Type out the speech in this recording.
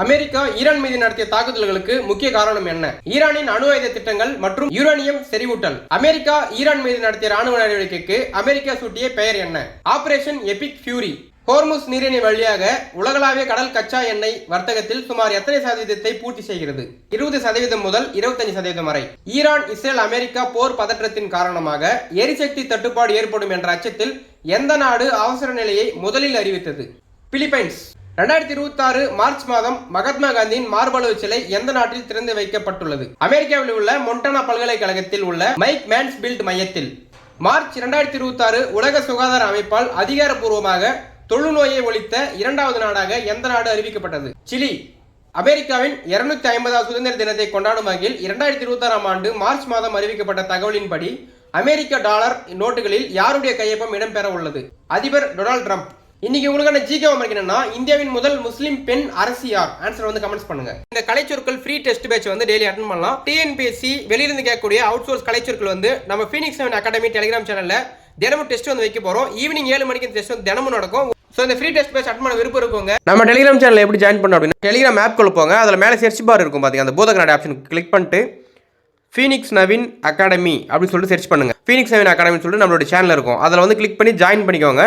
America Iran மீது நடத்திய தாக்குதல்களுக்கு முக்கிய காரணம் என்ன? ஈரானின் அணு ஆயுத திட்டங்கள் மற்றும் யுரேனியம் செறிவூட்டல். அமெரிக்கா ஈரான் மீது நடத்திய ராணுவ நடவடிக்கைக்கு அமெரிக்கா சூட்டிய பெயர் என்ன? Operation Epic fury. ஹோர்முஸ் நீரிணை வழியாக உலகளாவிய கடல் கச்சா எண்ணெய் வர்த்தகத்தில் சுமார் எத்தனை சதவீதத்தை பூர்த்தி செய்கிறது? 20% முதல் 25% வரை. ஈரான் இஸ்ரேல் அமெரிக்கா போர் பதற்றத்தின் காரணமாக எரிசக்தி தட்டுப்பாடு ஏற்படும் என்ற அச்சத்தில் எந்த நாடு அவசர நிலையை முதலில் அறிவித்தது? பிலிப்பைன்ஸ். 2026 மார்ச் மாதம் மகாத்மா காந்தியின் மார்பளவு சிலை எந்த நாட்டில் திறந்து வைக்கப்பட்டுள்ளது? அமெரிக்காவில் உள்ள மொன்டானா பல்கலைக்கழகத்தில் உள்ள மைக் மேன்ஸ்பீல்ட் மையத்தில். மார்ச் 2026 உலக சுகாதார அமைப்பால் அதிகாரப்பூர்வமாக தொழுநோயை ஒழித்த இரண்டாவது நாடாக எந்த நாடு அறிவிக்கப்பட்டது? சிலி. அமெரிக்காவின் 250வது சுதந்திர தினத்தை கொண்டாடும் வகையில் 2026 ஆண்டு மார்ச் மாதம் அறிவிக்கப்பட்ட தகவலின்படி அமெரிக்க டாலர் நோட்டுகளில் யாருடைய கையொப்பம் இடம்பெற உள்ளது? அதிபர் டொனால்ட் ட்ரம்ப். இன்னைக்கு உங்களுக்கான ஜிகே என்னன்னா, இந்தியாவின் முதல் முஸ்லிம் பெண் அரசி யார்? ஆன்சர் வந்து கமெண்ட்ஸ் பண்ணுங்க. இந்த கலைச்சொற்கள் ஃப்ரீ டெஸ்ட் பேட்ச் வந்து டெய்லி அட்டெண்ட் பண்ணலாம். டிஎன்பிஎஸ்சி வெளியிருந்து கேட்கக்கூடிய அவுட் சோர்ஸ் கலைச்சொற்கள் வந்து நம்ம ஃபீனிக்ஸ் 7 அகாடமி டெலிகிராம் சேனல்ல தினமும் டெஸ்ட் வந்து வைக்க போறோம். ஈவினிங் 7 மணிக்கு இந்த டெஸ்ட் வந்து தினமும் நடக்கும். ஸோ இந்த ஃப்ரீ டெஸ்ட் பேட்ச் அட்டெண்ட் பண்ண விருப்பம் இருக்குங்க. நம்ம டெலிகிராம் சேனல் எப்படி ஜாயின் பண்ணோம் அப்படின்னா, டெலிகிராம் ஆப் குள்ள போங்க. அதில் மேலே சர்ச் பார் இருக்கும் பாத்தீங்க, அந்த பூதகநாடு ஆப்ஷன் கிளிக் பண்ணிட்டு ஃபீனிக்ஸ் 7 அகாடமி அப்படின்னு சொல்லிட்டு சர்ச் பண்ணுங்க. ஃபீனிக்ஸ் 7 அகாடமின்னு சொல்லிட்டு நம்மளோட சேனல் இருக்கும். அதில் வந்து கிளிக் பண்ணி ஜாயின் பண்ணிக்கோங்க.